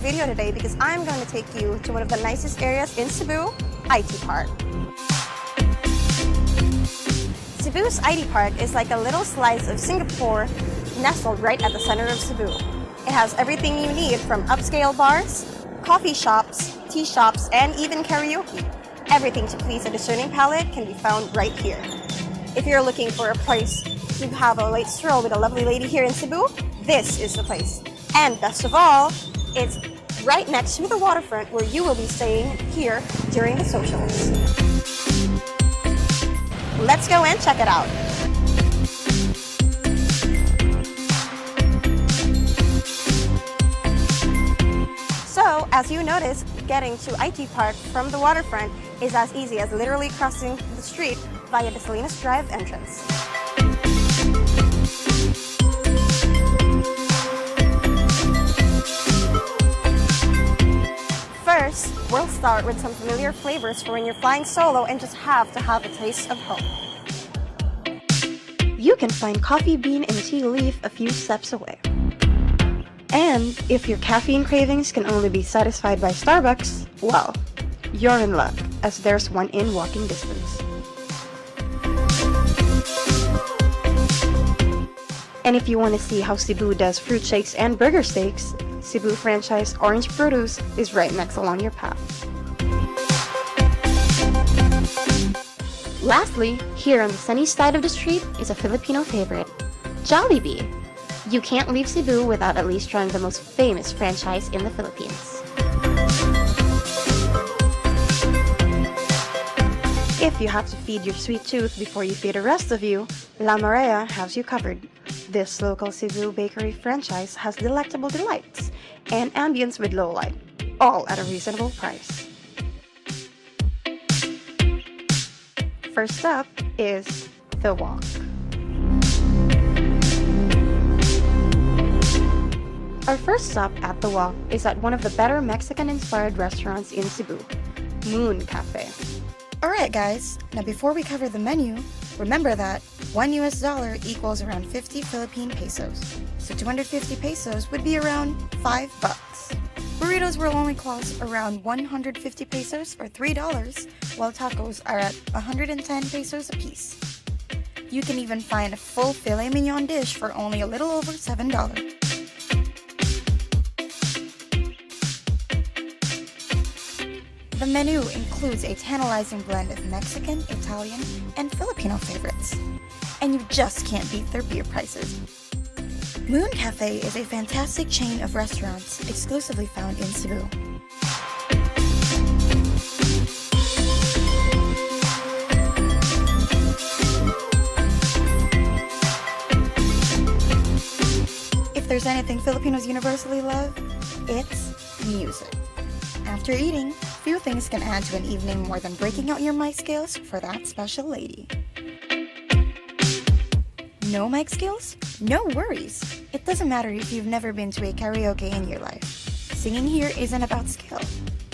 Video today because I'm going to take you to one of the nicest areas in Cebu, IT Park. Cebu's IT Park is like a little slice of Singapore nestled right at the center of Cebu. It has everything you need from upscale bars, coffee shops, tea shops, and even karaoke. Everything to please a discerning palate can be found right here. If you're looking for a place to have a late stroll with a lovely lady here in Cebu, this is the place. And best of all, it's right next to the waterfront where you will be staying here during the socials. Let's go and check it out. So, as you notice, getting to IT Park from the waterfront is as easy as literally crossing the street via the Salinas Drive entrance. First, we'll start with some familiar flavors for when you're flying solo and just have to have a taste of home. You can find coffee bean and tea leaf a few steps away. And if your caffeine cravings can only be satisfied by Starbucks, well, you're in luck, as there's one in walking distance. And if you want to see how Cebu does fruit shakes and burger steaks, Cebu franchise Orange Produce is right next along your path. Lastly, here on the sunny side of the street is a Filipino favorite, Jollibee. You can't leave Cebu without at least trying the most famous franchise in the Philippines. If you have to feed your sweet tooth before you feed the rest of you, La Marea has you covered. This local Cebu bakery franchise has delectable delights and ambience with low light, all at a reasonable price. First up is The Walk. Our first stop at The Walk is at one of the better Mexican-inspired restaurants in Cebu, Moon Cafe. Alright guys, now before we cover the menu, remember that $1 equals around 50 Philippine pesos. So 250 pesos would be around $5. Burritos will only cost around 150 pesos or $3, while tacos are at 110 pesos a piece. You can even find a full filet mignon dish for only a little over $7. The menu includes a tantalizing blend of Mexican, Italian, and Filipino favorites. And you just can't beat their beer prices. Moon Cafe is a fantastic chain of restaurants exclusively found in Cebu. If there's anything Filipinos universally love, it's music. After eating, few things can add to an evening more than breaking out your mic skills for that special lady. No mic skills? No worries! It doesn't matter if you've never been to a karaoke in your life. Singing here isn't about skill.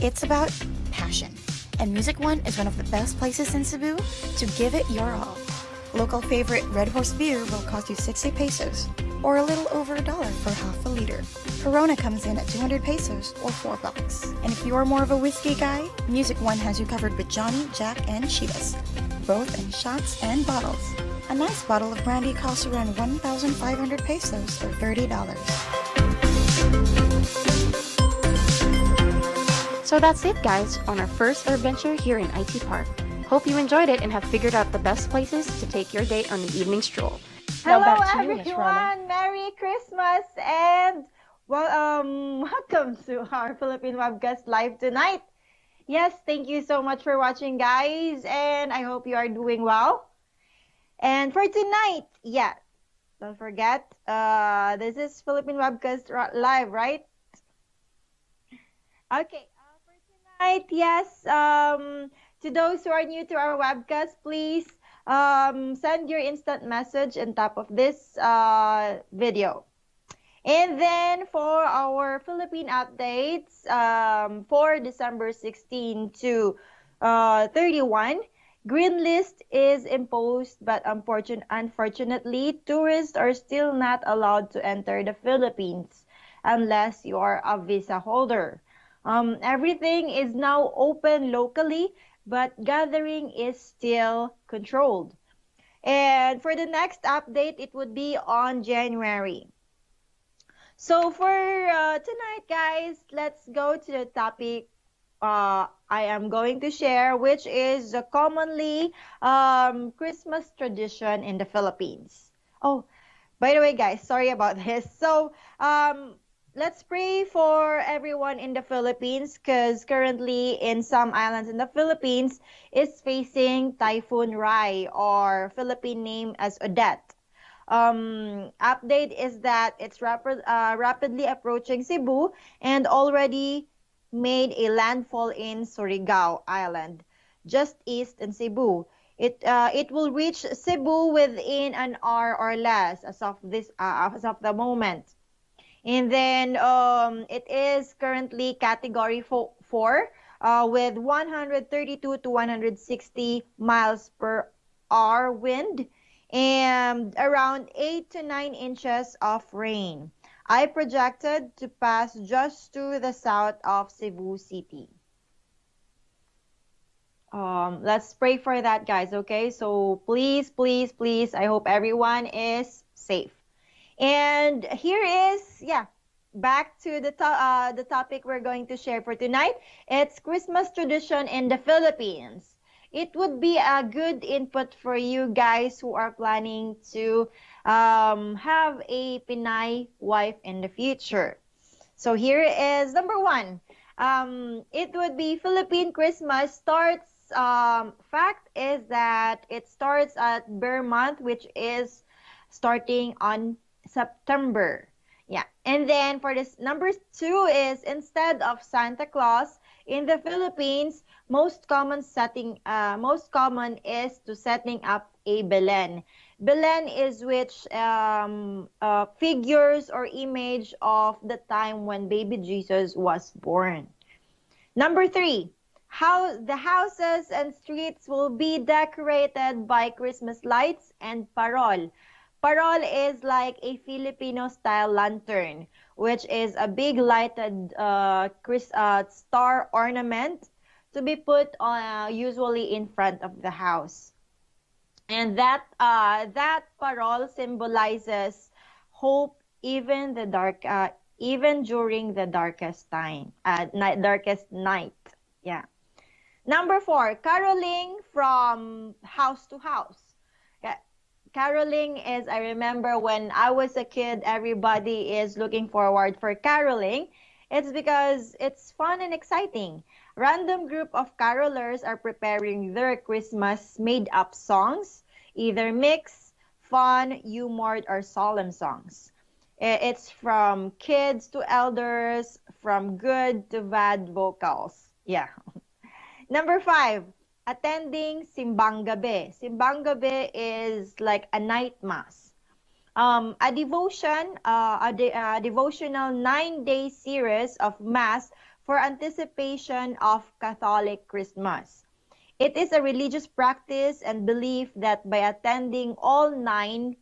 It's about passion. And Music One is one of the best places in Cebu to give it your all. Local favorite Red Horse beer will cost you 60 pesos, or a little over $1 for half a liter. Corona comes in at 200 pesos, or $4. And if you're more of a whiskey guy, Music One has you covered with Johnny, Jack, and Chivas, both in shots and bottles. A nice bottle of brandy costs around 1,500 pesos, or $30. So that's it guys, on our first adventure here in IT Park. Hope you enjoyed it and have figured out the best places to take your date on an evening stroll. Hello everyone! Merry Christmas and welcome to our Philippine Webcast Live tonight. Yes, thank you so much for watching guys, and I hope you are doing well. And for tonight, yeah, don't forget, this is Philippine Webcast Live, right? Okay, for tonight, yes, to those who are new to our webcast, please send your instant message on top of this video. And then for our Philippine updates, for December 16 to 31, green list is imposed, but unfortunately, tourists are still not allowed to enter the Philippines unless you are a visa holder. Everything is now open locally, but gathering is still controlled. And for the next update, it would be on January. So for tonight, guys, let's go to the topic I am going to share, which is the commonly Christmas tradition in the Philippines. Oh, by the way, guys, sorry about this. So, let's pray for everyone in the Philippines because currently in some islands in the Philippines is facing Typhoon Rai, or Philippine name as Odette. Update is that it's rapidly approaching Cebu and already made a landfall in Surigao Island, just east in Cebu. It will reach Cebu within an hour or less as of the moment. And then it is currently category 4 with 132 to 160 miles per hour wind and around 8 to 9 inches of rain. I projected to pass just to the south of Cebu City. Let's pray for that, guys, okay? So please, please, please, I hope everyone is safe. And here is, back to the topic we're going to share for tonight. It's Christmas tradition in the Philippines. It would be a good input for you guys who are planning to have a Pinay wife in the future. So here is number one. It would be Philippine Christmas starts. Fact is that it starts at Bear Month, which is starting on September. Yeah. And then for this number two is instead of Santa Claus in the Philippines, most common is to setting up a Belen. Belen is which figures or image of the time when baby Jesus was born. Number three, how the houses and streets will be decorated by Christmas lights and parol. Parol is like a Filipino-style lantern, which is a big lighted star ornament to be put on dually in front of the house. And that parol symbolizes hope even during the darkest darkest night. Yeah. Number four, caroling from house to house. Caroling is, I remember when I was a kid, everybody is looking forward for caroling. It's because it's fun and exciting. Random group of carolers are preparing their Christmas made-up songs, either mix, fun, humor, or solemn songs. It's from kids to elders, from good to bad vocals. Yeah. Number five, attending Simbang Gabi. Simbang Gabi is like a night mass. A devotional 9-day series of mass for anticipation of Catholic Christmas. It is a religious practice and belief that by attending all nine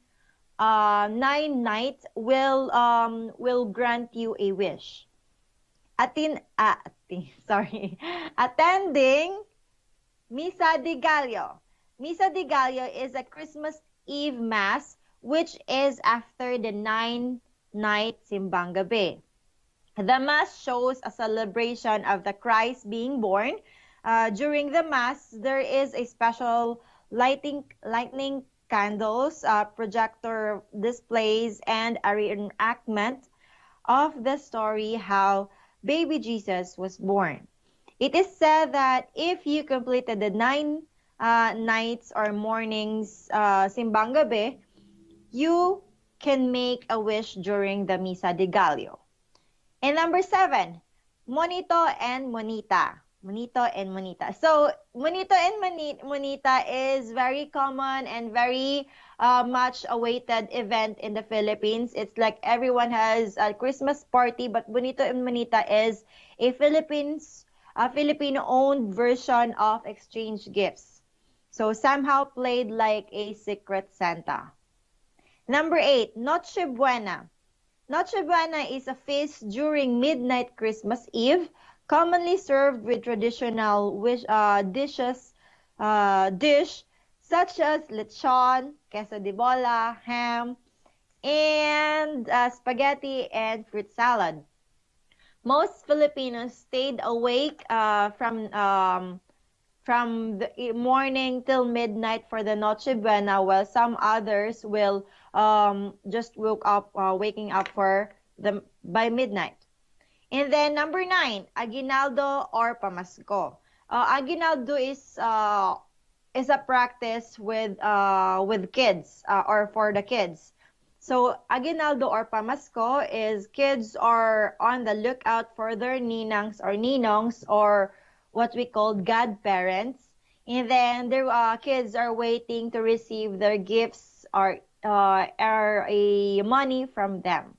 nights will grant you a wish. Attending Misa de Gallo. Misa de Gallo is a Christmas Eve Mass which is after the 9-night Simbang Gabi. The Mass shows a celebration of the Christ being born. During the Mass, there is a special lightning candles, projector displays, and a reenactment of the story how baby Jesus was born. It is said that if you completed the 9 nights or mornings Simbang Gabi, you can make a wish during the Misa de Gallo. And number 7, Monito and Monita. Monito and Monita. So, Monito and Monita is very common and very much awaited event in the Philippines. It's like everyone has a Christmas party, but Monito and Monita is a Filipino-owned version of exchange gifts. So, somehow played like a secret Santa. Number 8, Noche Buena. Noche Buena is a feast during midnight Christmas Eve, commonly served with traditional dish such as lechon, queso de bola, ham, and spaghetti and fruit salad. Most Filipinos stayed awake from the morning till midnight for the Noche Buena, while some others will just waking up for the by midnight. And then number 9, aguinaldo or pamasko. Aguinaldo is a practice with kids or for the kids. So aguinaldo or pamasko is kids are on the lookout for their ninangs or ninongs or what we call godparents, and then their kids are waiting to receive their gifts or a money from them.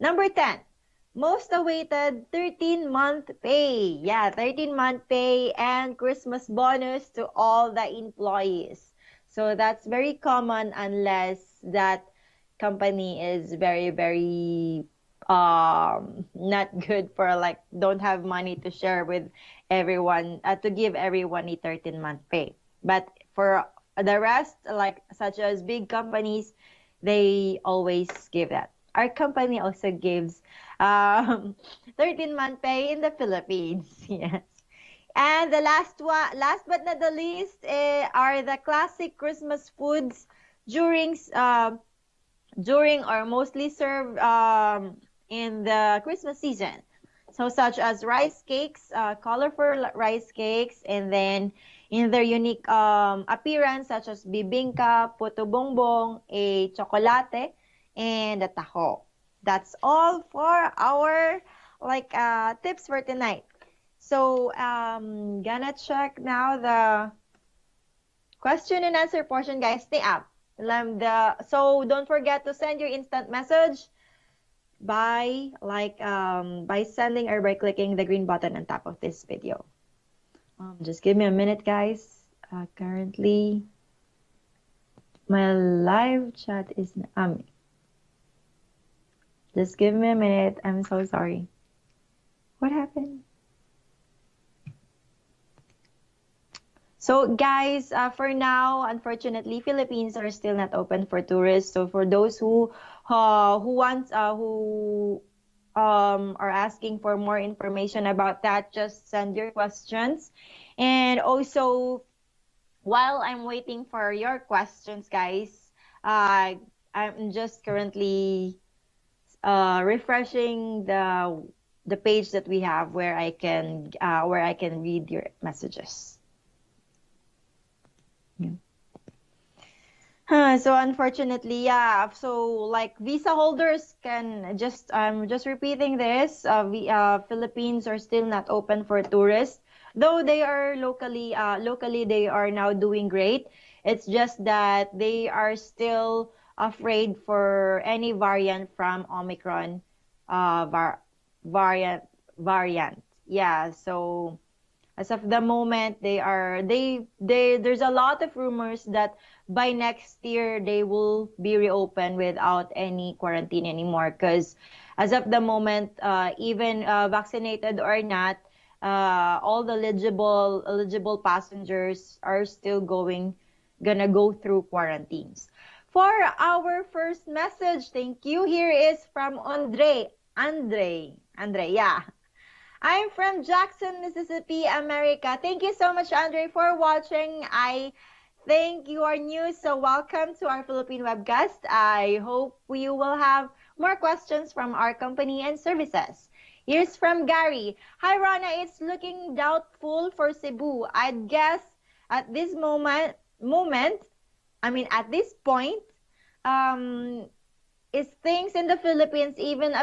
Number 10, most awaited 13-month pay. Yeah, 13-month pay and Christmas bonus to all the employees. So that's very common unless that company is very, very not good for like don't have money to share with everyone to give everyone a 13-month pay. But for the rest, like such as big companies, they always give that. Our company also gives 13-month pay in the Philippines. Yes. And the last one, last but not the least, are the classic Christmas foods during during or mostly served in the Christmas season. So such as rice cakes, colorful rice cakes, and then in their unique appearance such as bibingka, puto bongbong, a chocolate, and a taho. That's all for our tips for tonight. So gonna check now the question and answer portion, guys. Stay up. So don't forget to send your instant message by by sending or by clicking the green button on top of this video. Just give me a minute, guys. Currently, my live chat is just give me a minute. I'm so sorry. What happened? So guys, for now, unfortunately, Philippines are still not open for tourists. So for those who are asking for more information about that, just send your questions. And also, while I'm waiting for your questions, guys, I'm just currently refreshing the page that we have where I can read your messages. So unfortunately, yeah. So like visa holders can just I'm just repeating this. Philippines are still not open for tourists, though they are locally they are now doing great. It's just that they are still afraid for any variant from Omicron, variant. Yeah. So as of the moment, there's a lot of rumors that by next year they will be reopened without any quarantine anymore. Because as of the moment, even vaccinated or not, all the eligible passengers are still gonna go through quarantines. For our first message, thank you. Here is from Andre. Yeah. I'm from Jackson, Mississippi, America. Thank you so much, Andre, for watching. I think you are new, so welcome to our Philippine webcast. I hope you will have more questions from our company and services. Here's from Gary. Hi, Ronna. It's looking doubtful for Cebu. I'd guess at this at this point, is things in the Philippines even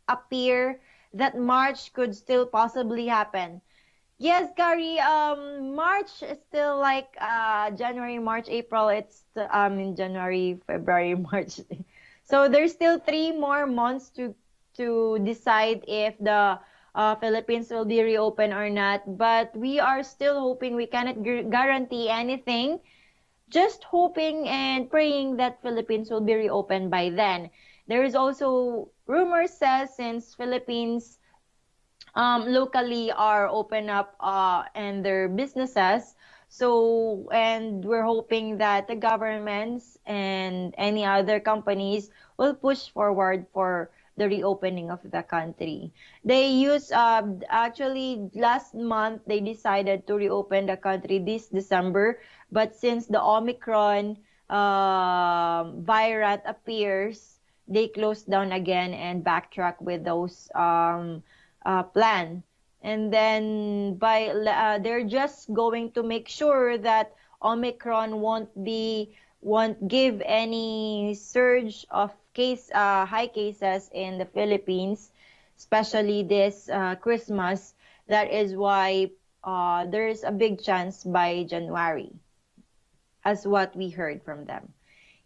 appear that March could still possibly happen. Yes, Gary, March is still like January, March, April. It's in January, February, March. So there's still 3 more months to decide if the Philippines will be reopened or not. But we are still hoping. We cannot guarantee anything. Just hoping and praying that Philippines will be reopened by then. there is also rumors says since Philippines locally are open up and their businesses. So, and we're hoping that the governments and any other companies will push forward for the reopening of the country. They use actually last month they decided to reopen the country this December, but since the Omicron virus appears, they closed down again and backtrack with those plan. And then they're just going to make sure that Omicron won't give any surge of high cases in the Philippines, especially this Christmas. That is why there's a big chance by January, as what we heard from them.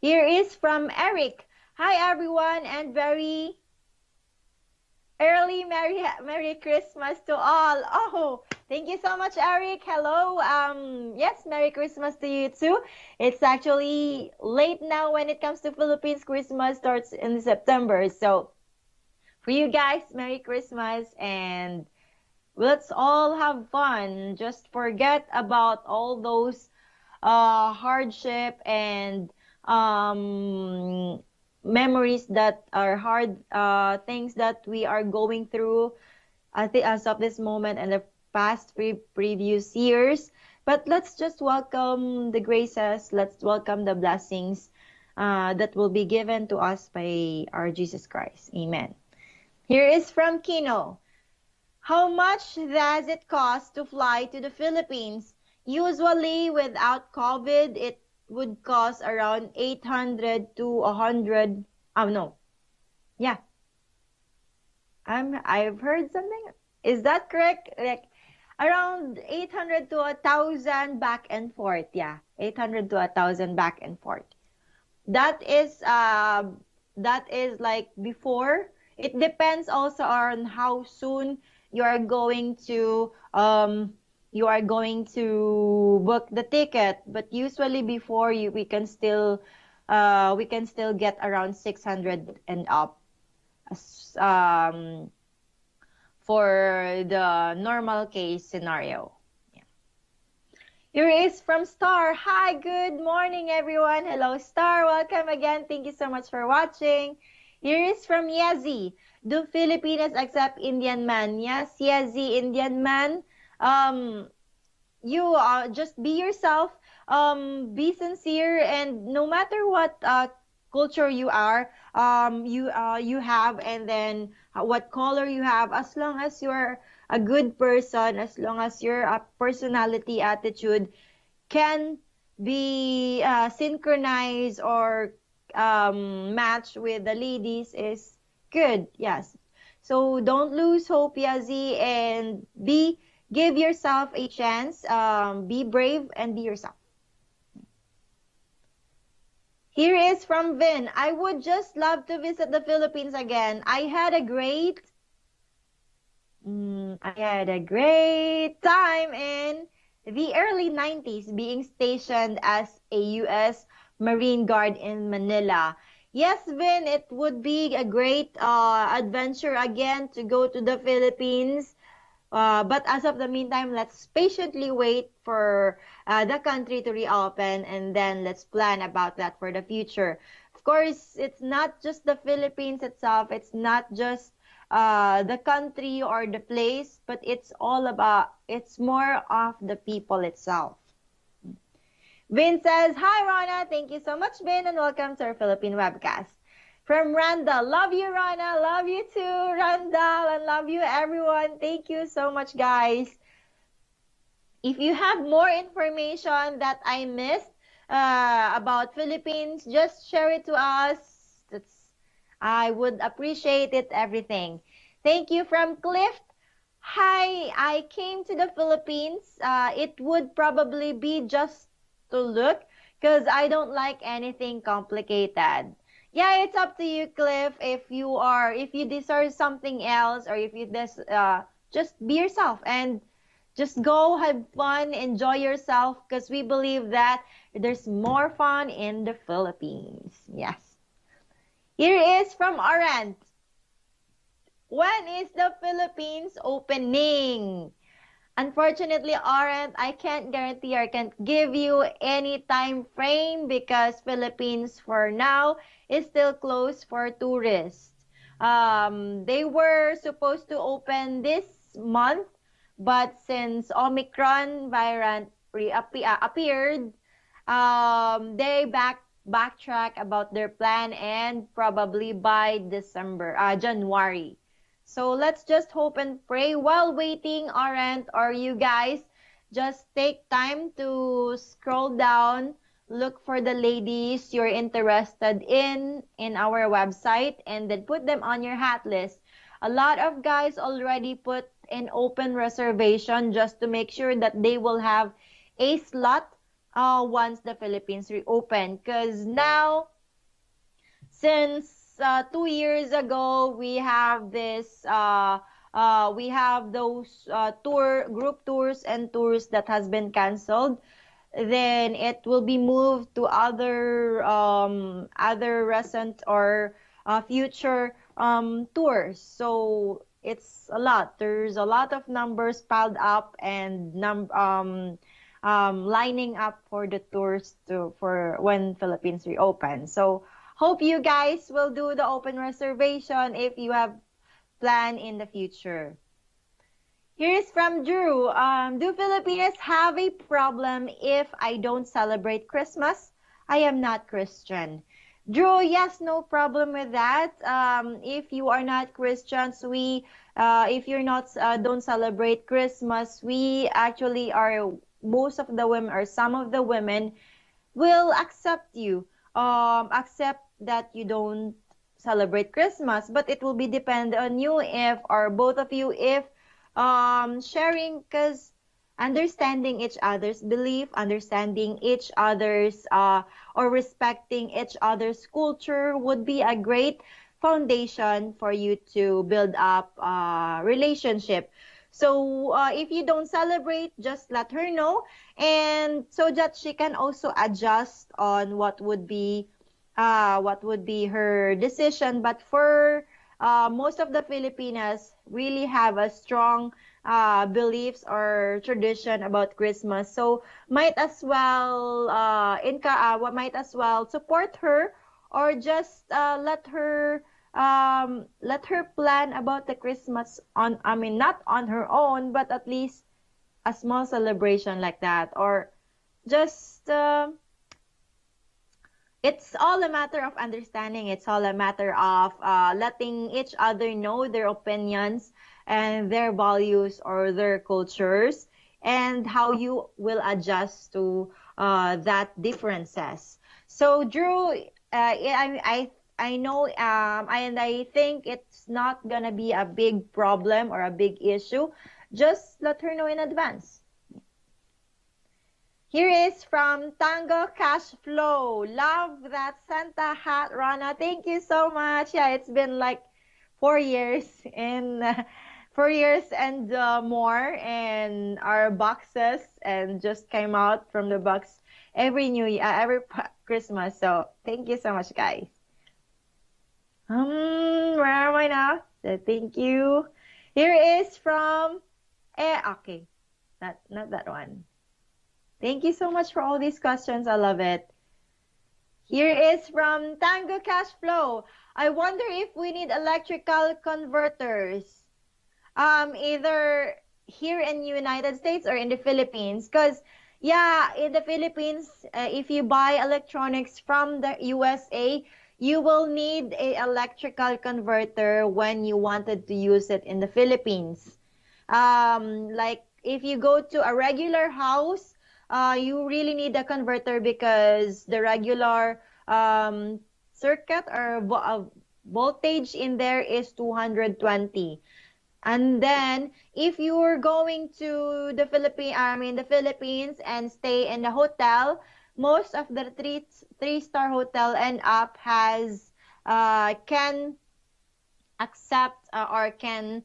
Here is from Eric. Hi everyone, and very early Merry Christmas to all. Oh, thank you so much, Eric. Hello. Yes, Merry Christmas to you too. It's actually late now when it comes to Philippines. Christmas starts in September. So for you guys, Merry Christmas, and let's all have fun. Just forget about all those hardship and memories that are hard, things that we are going through as of this moment and the past previous years. But let's just welcome the graces, let's welcome the blessings that will be given to us by our Jesus Christ. Amen. Here is from Kino. How much does it cost to fly to the Philippines? Usually, without COVID, it would cost around 800 to 100. Oh, no. Yeah. I've heard something. Is that correct? Like, around 800 to 1,000 back and forth. Yeah. 800 to 1,000 back and forth. That is like before. It depends also on how soon you are going to book the ticket, but usually before we can still get around 600 and up for the normal case scenario. Yeah. Here is from Star. Hi, good morning everyone. Hello Star, welcome again. Thank you so much for watching. Here is from Yezi. Do Filipinas accept Indian man? Yes, Yezi, Indian man. You just be yourself, be sincere, and no matter what culture you are, you have, and then what color you have, as long as you're a good person, as long as your personality, attitude can be synchronized or match with the ladies is good. Yes. So don't lose hope, Yazi, and give yourself a chance. Be brave and be yourself. Here is from Vin. I would just love to visit the Philippines again. I had a great time in the early 90s being stationed as a U.S. Marine Guard in Manila. Yes, Vin, it would be a great adventure again to go to the Philippines. But as of the meantime, let's patiently wait for the country to reopen, and then let's plan about that for the future. Of course, it's not just the Philippines itself. It's not just the country or the place, but it's more of the people itself. Vin says, hi, Ronna. Thank you so much, Vin, and welcome to our Philippine webcast. From Randall, love you, Ronna. Love you too, Randall, and love you, everyone. Thank you so much, guys. If you have more information that I missed about Philippines, just share it to us. I would appreciate it, everything. Thank you from Cliff. Hi, I came to the Philippines. It would probably be just to look because I don't like anything complicated. Yeah, it's up to you, Cliff. If you deserve something else, or if you just be yourself and just go have fun, enjoy yourself, because we believe that there's more fun in the Philippines. Yes. Here is from Orant. When is the Philippines opening? Unfortunately, Orant, I can't guarantee or can't give you any time frame because Philippines for now is still closed for tourists. They were supposed to open this month, but since Omicron variant appeared, they backtrack about their plan and probably by January. So let's just hope and pray while waiting, Aren't, or you guys just take time to scroll down, look for the ladies you're interested in our website, and then put them on your hat list. A lot of guys already put an open reservation just to make sure that they will have a slot once the Philippines reopen. Because now, since 2 years ago, we have those group tours and tours that has been canceled. Then it will be moved to other recent or future tours. So it's a lot. There's a lot of numbers piled up and lining up for the tours for when Philippines reopen. So hope you guys will do the open reservation if you have plan in the future. Here's from Drew. Do Filipinos have a problem if I don't celebrate Christmas? I am not Christian. Drew, yes, no problem with that. If you are not Christians, if you're not, don't celebrate Christmas, we actually are, most of the women or some of the women will accept you, accept that you don't celebrate Christmas, but it will be depend on you if, or both of you, if sharing, because understanding each other's belief, understanding each other's or respecting each other's culture would be a great foundation for you to build up a relationship. So if you don't celebrate, just let her know, and so that she can also adjust on what would be her decision. But for most of the Filipinas really have a strong beliefs or tradition about Christmas. So might as well support her, or just let her plan about the Christmas on, I mean, not on her own, but at least a small celebration like that, or just it's all a matter of understanding. It's all a matter of letting each other know their opinions and their values or their cultures, and how you will adjust to that differences. So Drew, I know, and I think it's not gonna be a big problem or a big issue. Just let her know in advance. Here is from Tango Cash Flow. Love that Santa hat, Rana. Thank you so much. Yeah, it's been like 4 years and 4 years and more, and our boxes and just came out from the box every New Year, Christmas. So thank you so much, guys. Where am I now? So thank you. Here is from okay, not that one. Thank you so much for all these questions. I love it. Here is from Tango Cash Flow. I wonder if we need electrical converters, either here in United States or in the Philippines. Because, yeah, in the Philippines, if you buy electronics from the USA, you will need a electrical converter when you wanted to use it in the Philippines. Like if you go to a regular house, you really need a converter because the regular circuit or voltage in there is 220. And then if you're going to the Philippines and stay in the hotel, most of the three-star hotel and up has can accept or can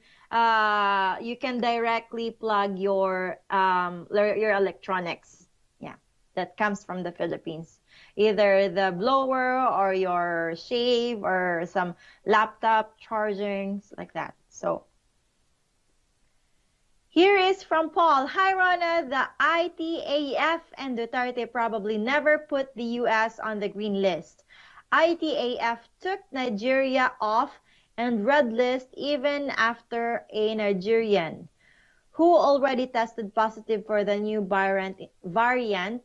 you can directly plug your electronics. Yeah, that comes from the Philippines. either the blower or your shave or some laptop charging, like that. So here is from Paul. Hi, Ronna. The ITAF and Duterte probably never put the U.S. on the green list. ITAF took Nigeria off and red list even after a Nigerian who already tested positive for the new variant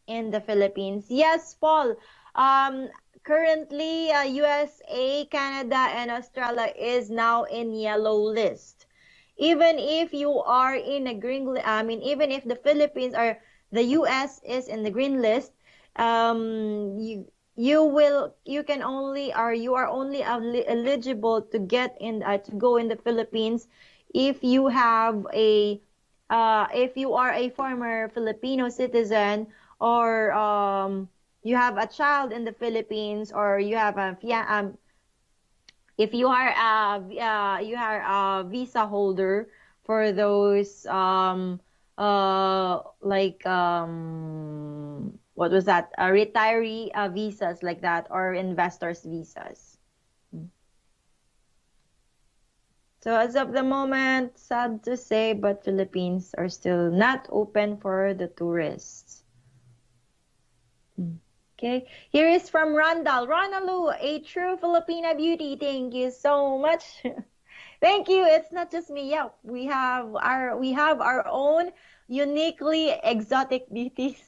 in the Philippines. Yes, Paul. Um, Currently, USA, Canada, and Australia is now in yellow list. Even if you are in a even if the Philippines or the US is in the green list, you can only, or you are only eligible to get in to go in the Philippines if you have a if you are a former Filipino citizen, or you have a child in the Philippines, or you have a if you are a visa holder for those what was that, retiree visas, like that, or investors visas. So as of the moment, sad to say, but Philippines are still not open for the tourists. Okay, here is from Rondal. Ronna Lou, a true Filipina beauty. Thank you so much. Thank you. It's not just me. Yeah, we have our own uniquely exotic beauties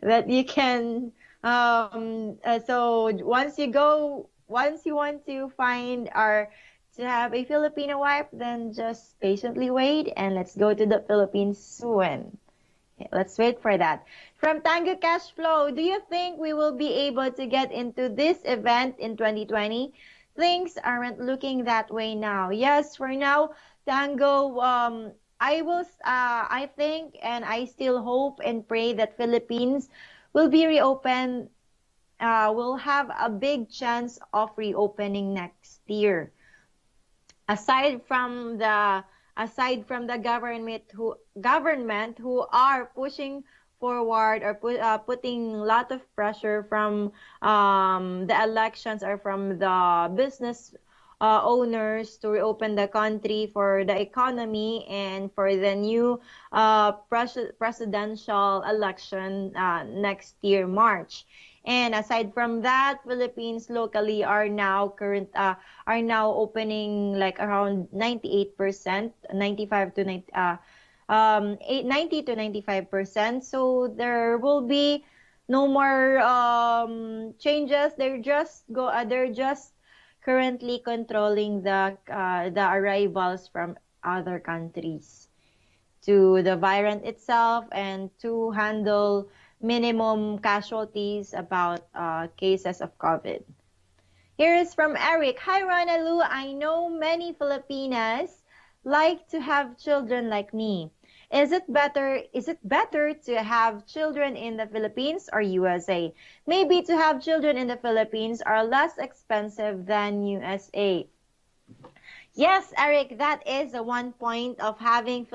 that you can. So once you want to find our to have a Filipino wife, then just patiently wait and let's go to the Philippines soon. Okay, let's wait for that. From Tango Cash Flow, do you think we will be able to get into this event in 2020? Things aren't looking that way now. Yes, for now, Tango, I think, and I still hope and pray that Philippines will be reopened, will have a big chance of reopening next year. Aside from the government who are pushing forward, or putting a lot of pressure from the elections, or from the business owners to reopen the country for the economy and for the new presidential election next year, March. And aside from that, Philippines locally are now opening like around 98%, 95 to 90, 90 to 95%. So there will be no more changes. They're just currently controlling the arrivals from other countries to the variant itself, and to handle minimum casualties about cases of COVID. Here is from Eric. Hi, Ronna Lou. I know many Filipinas like to have children like me. Is it better to have children in the Philippines or USA? Maybe to have children in the Philippines are less expensive than USA. Yes, Eric, that is the one point of having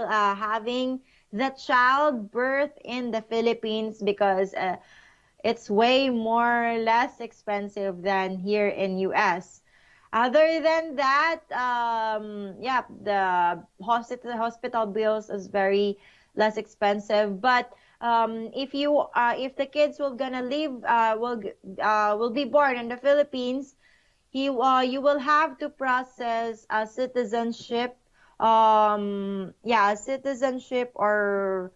the child birth in the Philippines, because it's way more less expensive than here in US. Other than that, yeah, the hospital bills is very less expensive. But if the kids will gonna live will be born in the Philippines, you will have to process a citizenship, citizenship, or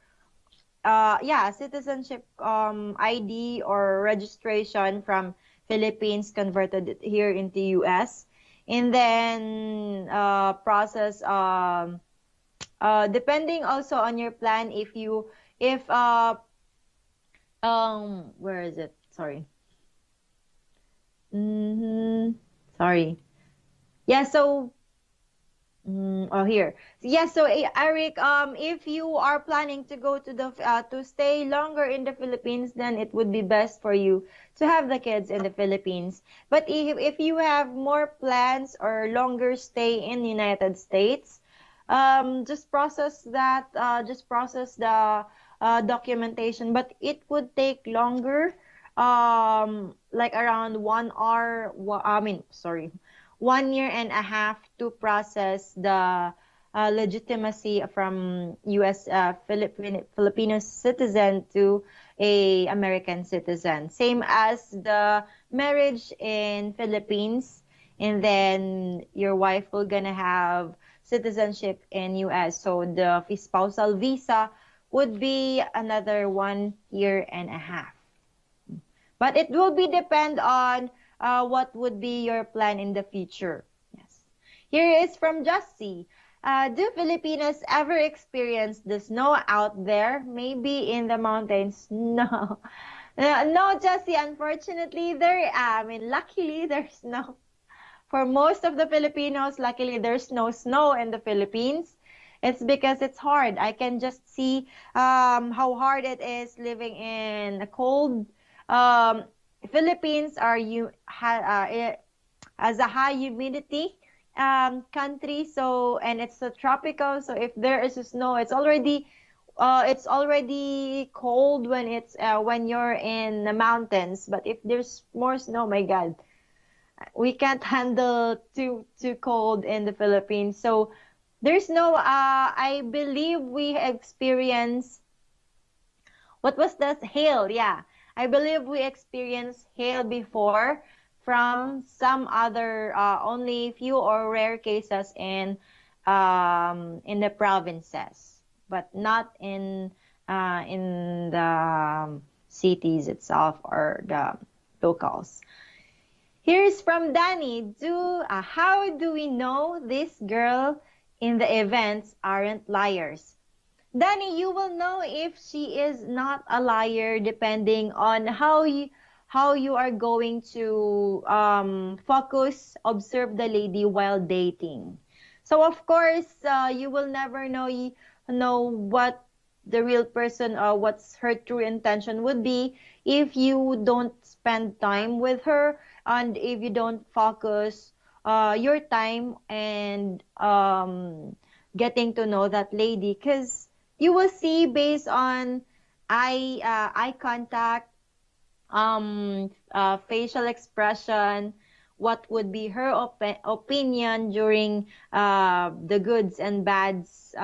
citizenship ID or registration from Philippines converted here into US, and then process depending also on your plan, if where is it, sorry. Sorry. Yeah, so here. Yeah, so Eric, if you are planning to go to stay longer in the Philippines, then it would be best for you to have the kids in the Philippines. But if you have more plans or longer stay in the United States, just process that. Just process the documentation, but it would take longer like around 1 hour, I mean, sorry, 1 year and a half to process the legitimacy from U.S. Filipino citizen to a American citizen. Same as the marriage in Philippines, and then your wife will gonna have citizenship in U.S. So the spousal visa would be another 1 year and a half. But it will be depend on what would be your plan in the future. Yes. Here is from Justy. Do Filipinos ever experience the snow out there? Maybe in the mountains? No. No, Justy, unfortunately, I mean, luckily, there's no. For most of the Filipinos, luckily, there's no snow in the Philippines. It's because it's hard. I can just see how hard it is living in a cold. Um, Philippines are as a high humidity country, so and it's a tropical. So if there is a snow, it's already cold when you're in the mountains. But if there's more snow, my God, we can't handle too cold in the Philippines. So there's no I believe we experience what was this hail? Yeah. I believe we experienced hail before from some other only few or rare cases in the provinces, but not in the cities itself or the locals. Here's from Danny. How do we know this girl in the events aren't liars? Danny, you will know if she is not a liar depending on how you are going to focus, observe the lady while dating. So of course, you will never know what the real person or what's her true intention would be if you don't spend time with her and if you don't focus your time and getting to know that lady, because you will see based on eye contact, facial expression, what would be her opinion during the goods and bads,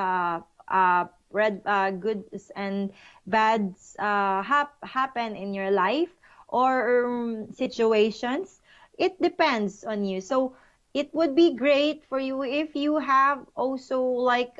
goods and bads happen in your life or situations. It depends on you. So it would be great for you if you have also like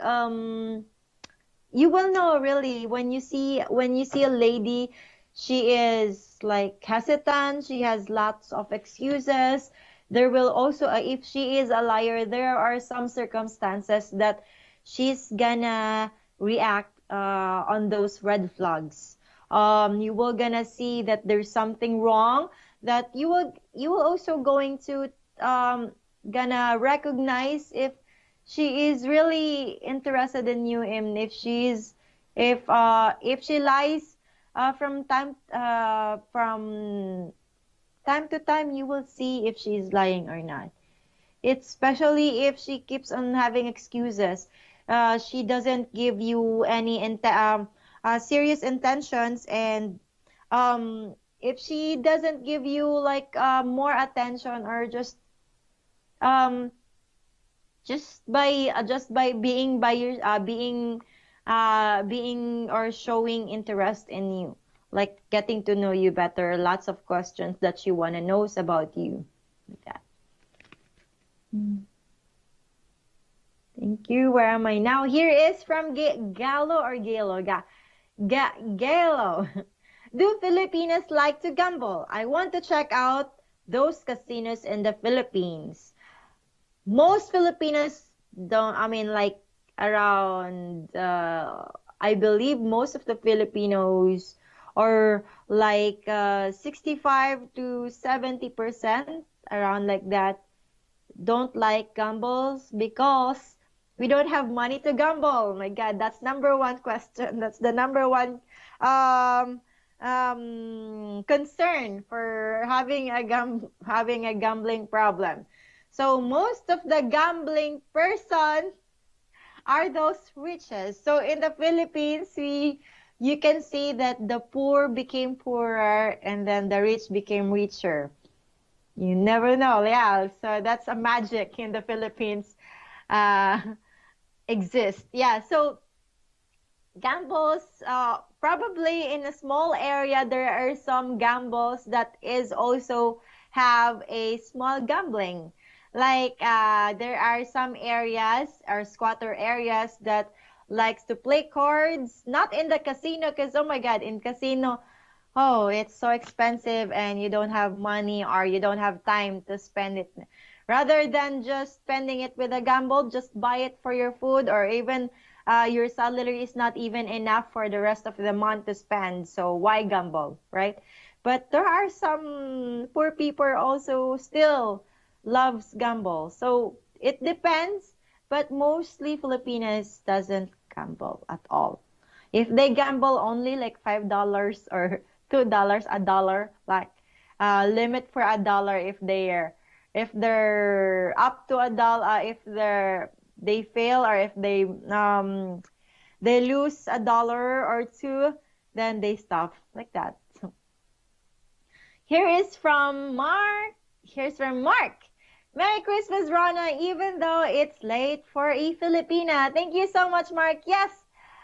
you will know really when you see a lady, she is like hesitant, she has lots of excuses. There will also if she is a liar, there are some circumstances that she's gonna react on those red flags. You will gonna see that there's something wrong, that you will also going to gonna recognize she is really interested in you, and if she lies from time to time, you will see if she's lying or not. It's especially if she keeps on having excuses. She doesn't give you any serious intentions, and if she doesn't give you like more attention, or um just by being by your being or showing interest in you, like getting to know you better, lots of questions that she wanna knows about you, like that. Mm. Thank you. Where am I now? Here is from Gallo or Galo. Galo. Do Filipinos like to gamble? I want to check out those casinos in the Philippines. Most Filipinos don't, I mean, like around, I believe most of the Filipinos are like 65 to 70%, around like that, don't like gambles because we don't have money to gamble. Oh my God, that's number one question. That's the number one um, concern for having a gambling problem. So most of the gambling person are those riches. So in the Philippines, you can see that the poor became poorer and then the rich became richer. You never know. Yeah, so that's a magic in the Philippines uh, exist. Yeah, so gambles, probably in a small area, there are some gambles that is also have a small gambling. Like there are some areas or squatter areas that likes to play cards, not in the casino, because oh my God, in casino, oh, it's so expensive and you don't have money or you don't have time to spend it. Rather than just spending it with a gamble, just buy it for your food or even your salary is not even enough for the rest of the month to spend. So why gamble, right? But there are some poor people also still loves gamble. So it depends, but mostly Filipinos doesn't gamble at all. If they gamble only like $5 or $2, a dollar, like limit for a dollar if they're up to a dollar, if they fail or if they lose a dollar or two, then they stop like that. So here is from Mark. Here's from Mark. Merry Christmas, Ronna, even though it's late for a Filipina. Thank you so much, Mark. Yes,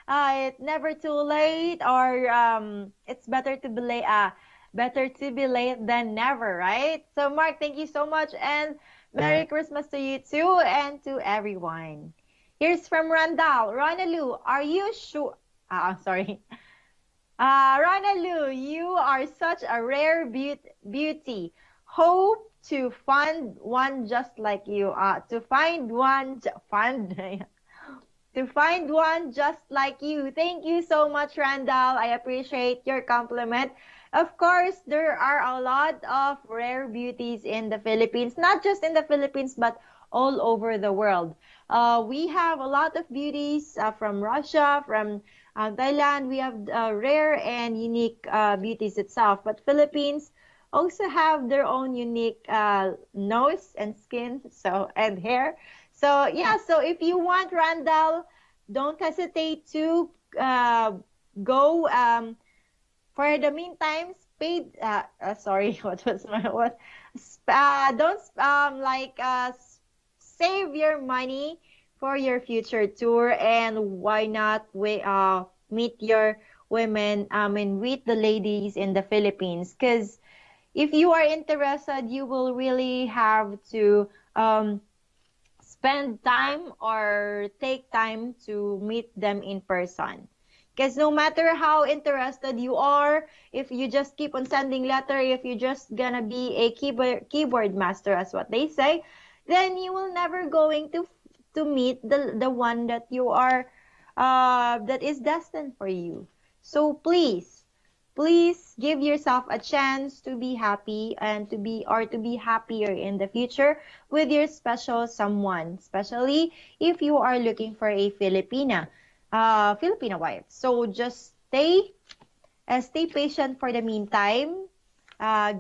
it's never too late, or it's better to be late than never, right? So, Mark, thank you so much, and Merry Christmas to you too, and to everyone. Here's from Randall. Ronna Lou, are you sure? Sorry. Ronna Lou, you are such a rare beauty. Hope to find one just like you. To find one, find to find one just like you. Thank you so much, Randall. I appreciate your compliment. Of course, there are a lot of rare beauties in the Philippines, not just in the Philippines, but all over the world. We have a lot of beauties from Russia, from Thailand. We have rare and unique beauties itself, but Philippines also have their own unique nose and skin, so and hair. So yeah, so if you want Randall, don't hesitate to go. For the meantime, sorry, what was my what? Don't save your money for your future tour, and why not meet your women? I mean, meet the ladies in the Philippines, because if you are interested, you will really have to spend time or take time to meet them in person. Because no matter how interested you are, if you just keep on sending letter, if you're just gonna be a keyboard master, as what they say, then you will never going to meet the one that you are that is destined for you. So please give yourself a chance to be happy and to be happier in the future with your special someone, especially if you are looking for a Filipina wife. So just stay patient for the meantime.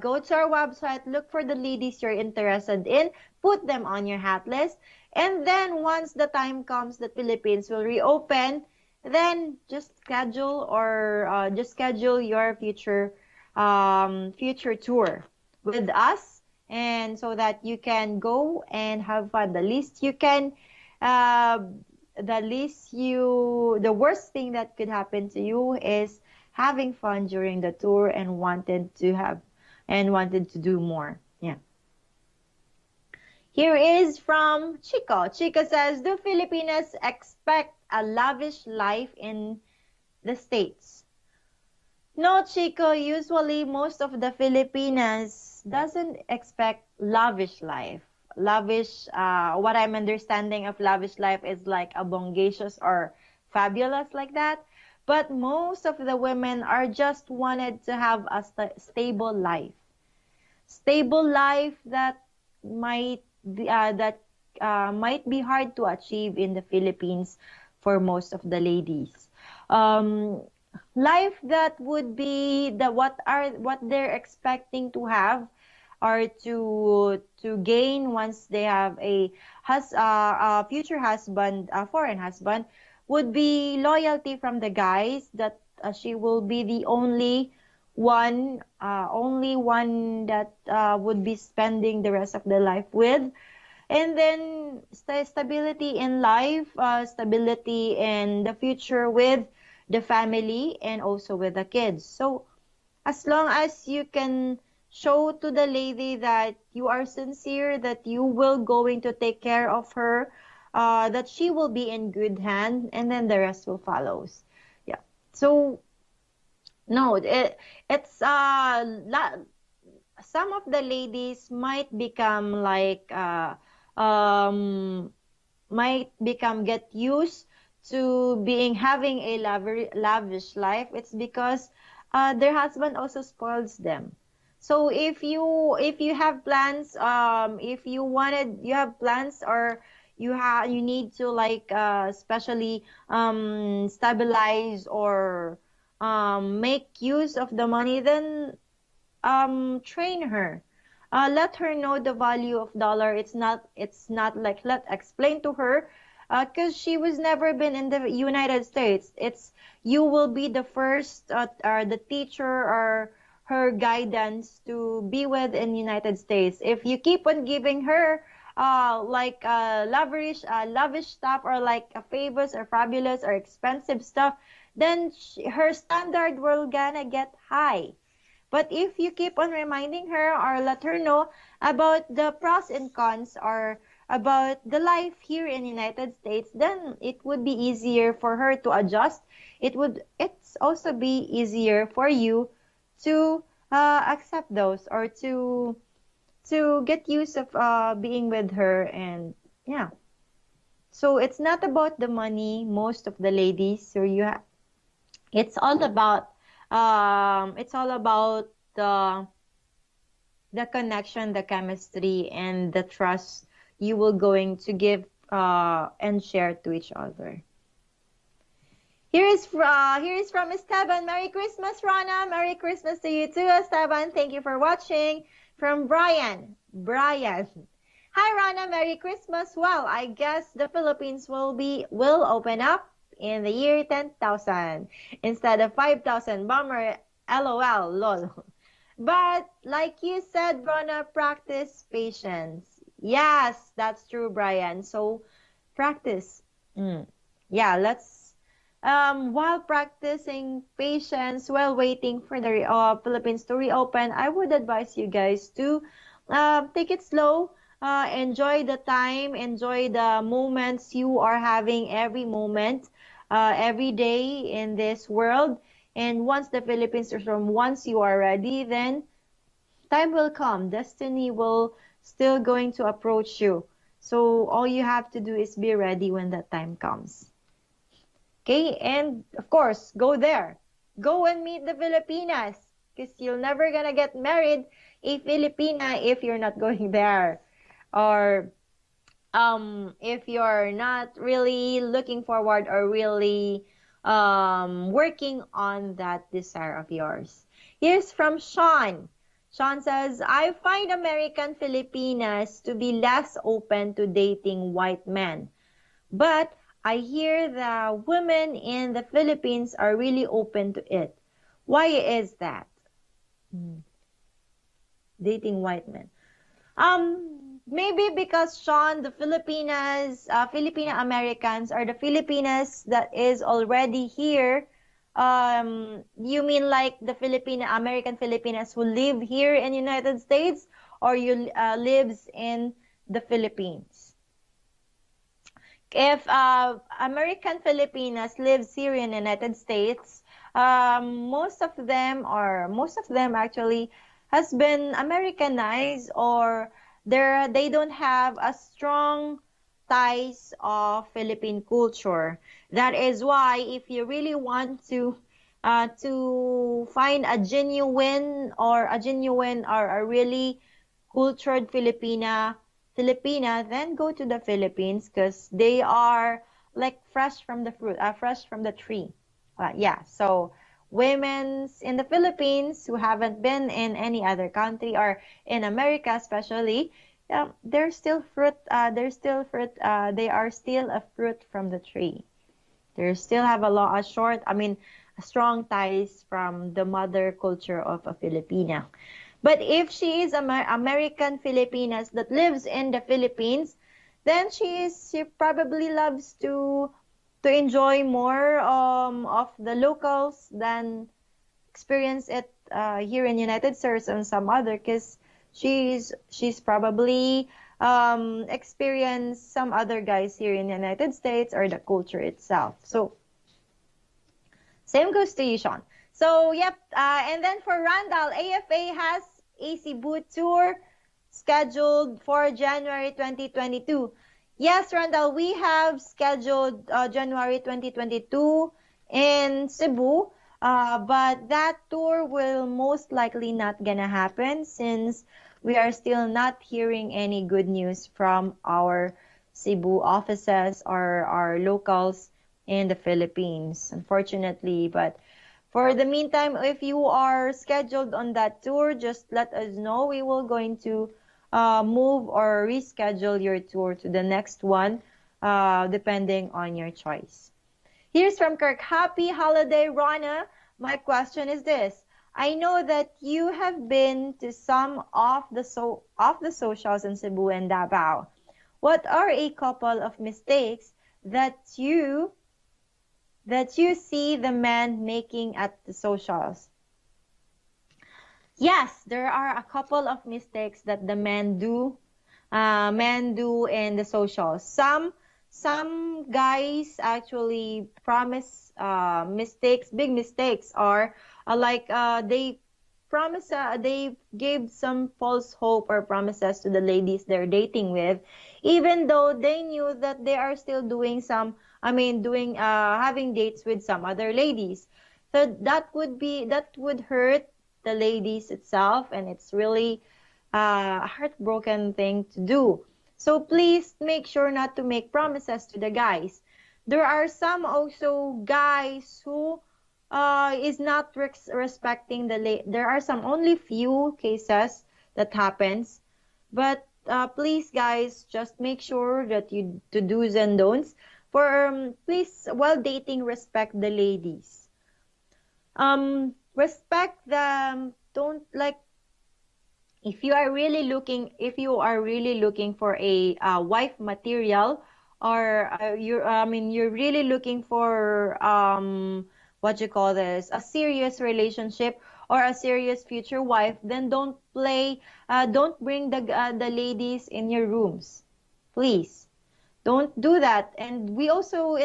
Go to our website, look for the ladies you're interested in, put them on your hat list, and then once the time comes that Philippines will reopen, then just schedule your future tour with us, and so that you can go and have fun. Uh, the worst thing that could happen to you is having fun during the tour and wanted to do more. Yeah. Here is from Chico. Chico says, do Filipinas expect a lavish life in the States? No, Chico. Usually, most of the Filipinas doesn't expect lavish life. Lavish, what I'm understanding of lavish life is like abongacious or fabulous like that. But most of the women are just wanted to have a stable life. Stable life that might might be hard to achieve in the Philippines for most of the ladies. Um, Life that would be what they're expecting to have or to gain once they have a future husband, a foreign husband, would be loyalty from the guys that she will be the only one that would be spending the rest of their life with. And then stability in life, stability in the future with the family and also with the kids. So as long as you can show to the lady that you are sincere, that you will going to take care of her, that she will be in good hand, and then the rest will follows. Yeah. So no, it's some of the ladies might become like um might become get used to being having a lavish life. It's because their husband also spoils them. So if you have plans, if you have plans, or you need to like especially stabilize or make use of the money, then train her, let her know the value of dollar. It's not like, let explain to her, because she was never been in the United States. It's you will be the first, or the teacher or her guidance to be with in United States. If you keep on giving her like lavish stuff, or like famous or fabulous or expensive stuff, then her standard will gonna get high. But if you keep on reminding her or let her know about the pros and cons, or about the life here in United States, then it would be easier for her to adjust. It's also be easier for you to accept those, or to get used of being with her. And yeah. So it's not about the money, most of the ladies. So it's all about the connection, the chemistry, and the trust you will going to give and share to each other. Here is from Esteban. Merry Christmas, Rana. Merry Christmas to you too, Esteban. Thank you for watching. From Brian. Hi, Rana. Merry Christmas. Well, I guess the Philippines will open up in the year 10,000 instead of 5,000. Bummer. LOL. Lol. But like you said, Rona, practice patience. Yes, that's true, Brian. So practice. Yeah, let's while practicing patience while waiting for the Philippines to reopen, I would advise you guys to take it slow. Enjoy the time, enjoy the moments you are having every moment, every day in this world. And once the Philippines resume, once you are ready, then time will come. Destiny will still going to approach you. So all you have to do is be ready when that time comes. Okay, and of course, go there. Go and meet the Filipinas, because you're never gonna get married a Filipina if you're not going there. Or if you're not really looking forward, or really working on that desire of yours. Here's from Sean. Sean says, I find American Filipinas to be less open to dating white men. But I hear the women in the Philippines are really open to it. Why is that? Dating white men. Maybe because, Sean, the Filipinas, Filipino Americans, or the Filipinas that is already here. You mean like the Filipino American Filipinas who live here in United States, or you lives in the Philippines? If American Filipinas lives here in the United States, most of them actually has been Americanized, or they don't have a strong ties of Philippine culture. That is why if you really want to find a genuine, or a really cultured Filipina, then go to the Philippines, because they are like fresh from the fresh from the tree. Yeah, so women's in the Philippines who haven't been in any other country, or in America especially, they're still fruit. They are still a fruit from the tree. They still have a short. I mean, strong ties from the mother culture of a Filipina. But if she is American Filipinas that lives in the Philippines, then she probably loves to enjoy more of the locals than experience it here in United States and some other, because she's probably experienced some other guys here in the United States or the culture itself. So same goes to you, Sean. So, yep. And then for Randall, AFA has a Cebu tour scheduled for January 2022. Yes, Randall, we have scheduled January 2022 in Cebu, but that tour will most likely not gonna happen since we are still not hearing any good news from our Cebu offices or our locals in the Philippines, unfortunately. But for the meantime, if you are scheduled on that tour, just let us know. We will going to move or reschedule your tour to the next one, depending on your choice. Here's from Kirk. Happy holiday, Ronna. My question is this. I know that you have been to some of the socials in Cebu and Davao. What are a couple of mistakes that you see the men making at the socials? Yes, there are a couple of mistakes that the men do in the socials. Some guys actually promise mistakes, big mistakes, or they promise they gave some false hope or promises to the ladies they're dating with, even though they knew that they are still doing doing having dates with some other ladies. So that would hurt the ladies itself, and it's really a heartbroken thing to do. So please make sure not to make promises to the guys. There are some also guys who is not respecting there are some only few cases that happens, but please guys, just make sure that you to do's and don'ts for please, while dating, respect the ladies. Respect them. Don't like, if you are really looking for a wife material, or you're really looking for what you call this, a serious relationship or a serious future wife, then don't bring the ladies in your rooms, please. Don't do that. And we also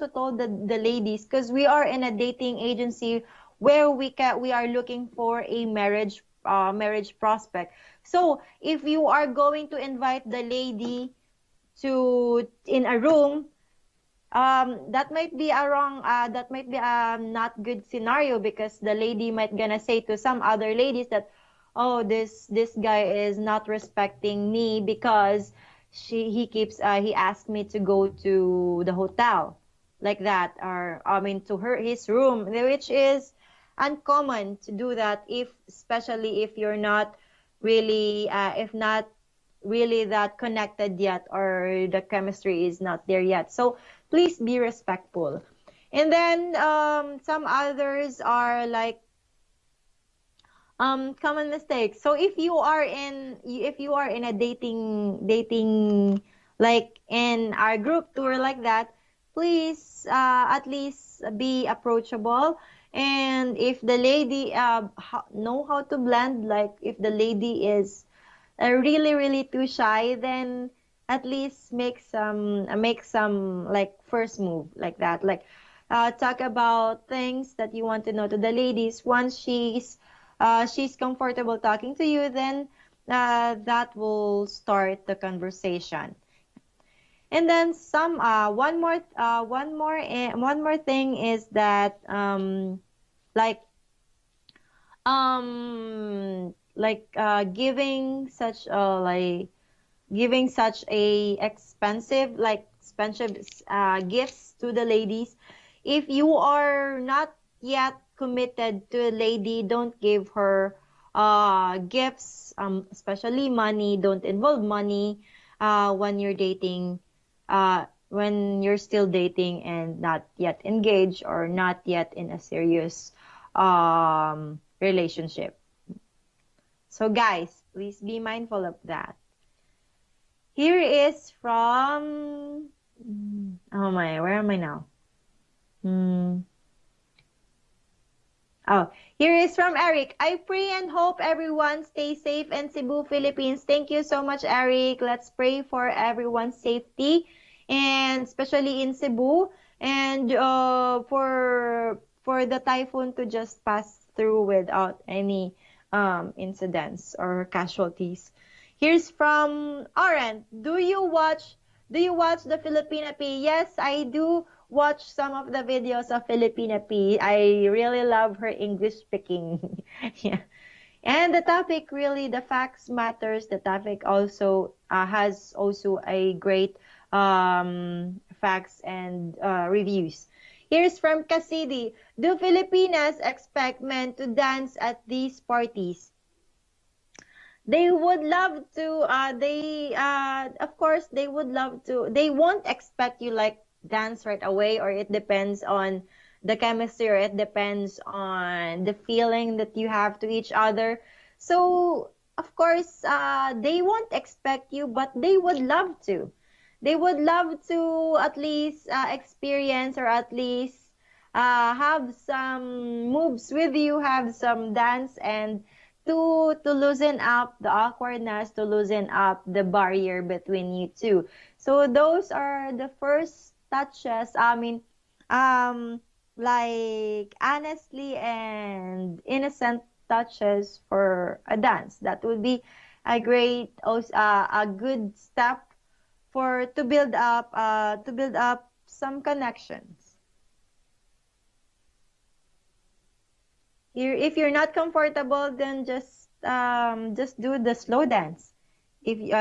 told the ladies, because we are in a dating agency where we are looking for a marriage prospect. So if you are going to invite the lady to in a room, that might be a not good scenario, because the lady might gonna say to some other ladies that, oh, this guy is not respecting me because he asked me to go to the hotel, like that, or to his room, which is uncommon to do that, especially if you're not really if not really that connected yet, or the chemistry is not there yet. So please be respectful. And then some others are like common mistakes. So if you are in a dating like in our group tour like that, please at least be approachable. And if the lady know how to blend, like if the lady is really too shy, then at least make some like first move, like that, like talk about things that you want to know to the ladies. Once she's comfortable talking to you, then that will start the conversation. And then one more thing is that like giving such a expensive gifts to the ladies. If you are not yet committed to a lady, don't give her gifts, especially money. Don't involve money when you're dating when you're still dating and not yet engaged or not yet in a serious relationship. So guys, please be mindful of that. Here is from oh my, where am I now? Hmm. Oh, here is from Eric. I pray and hope everyone stays safe in Cebu, Philippines. Thank you so much, Eric. Let's pray for everyone's safety, and especially in Cebu, and for the typhoon to just pass through without any incidents or casualties. Here's from Oren. Do you watch the Filipina P? Yes, I do watch some of the videos of Filipina P. I really love her English speaking. Yeah. And the topic really, the facts matters. The topic also has also a great facts and reviews. Here's from Cassidy. Do Filipinas expect men to dance at these parties? They would love to, of course, they would love to. They won't expect you like dance right away, or it depends on the chemistry, or it depends on the feeling that you have to each other. So, of course, they won't expect you, but they would love to. They would love to at least experience, or at least have some moves with you, have some dance, and to loosen up the awkwardness, to loosen up the barrier between you two. So those are the first touches. I mean, um, like honestly and innocent touches for a dance. That would be a good step for to build up some connections. If you're not comfortable, then just do the slow dance. If you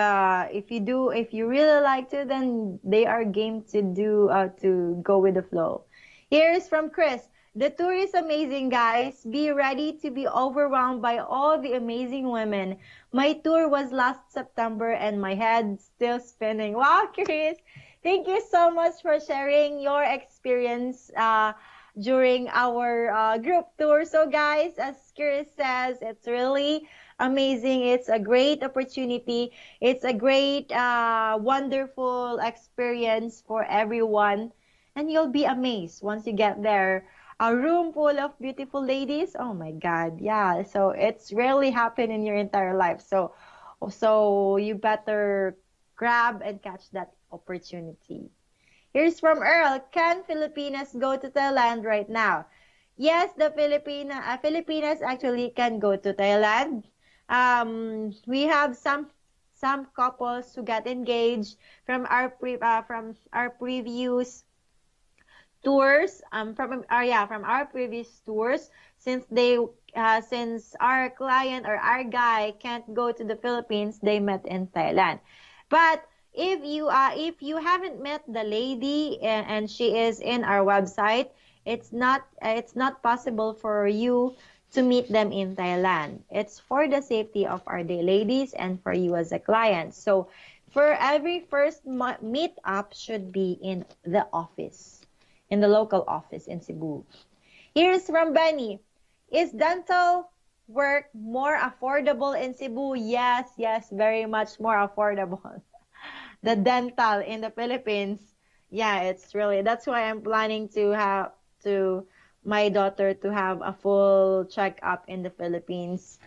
really like to, then they are game to go with the flow. Here's from Chris. The tour is amazing, guys. Be ready to be overwhelmed by all the amazing women. My tour was last September and my head's still spinning. Wow, Chris. Thank you so much for sharing your experience during our group tour. So, guys, as Chris says, it's really amazing. It's a great opportunity. It's a great, wonderful experience for everyone. And you'll be amazed once you get there. A room full of beautiful ladies. Oh my God. Yeah. So it's rarely happened in your entire life. So you better grab and catch that opportunity. Here's from Earl. Can Filipinas go to Thailand right now? Yes, the Filipinas actually can go to Thailand. We have some couples who got engaged from our previous tours. From our previous tours, since our client or our guy can't go to the Philippines, they met in Thailand. But if you haven't met the lady, and she is in our website, it's not possible for you to meet them in Thailand. It's for the safety of our day ladies and for you as a client. So for every first meet up should be in the office, in the local office in Cebu. Here's from Benny. Is dental work more affordable in Cebu? Yes, yes, very much more affordable. The dental in the Philippines. Yeah, it's really, that's why I'm planning to have to my daughter to have a full checkup in the Philippines.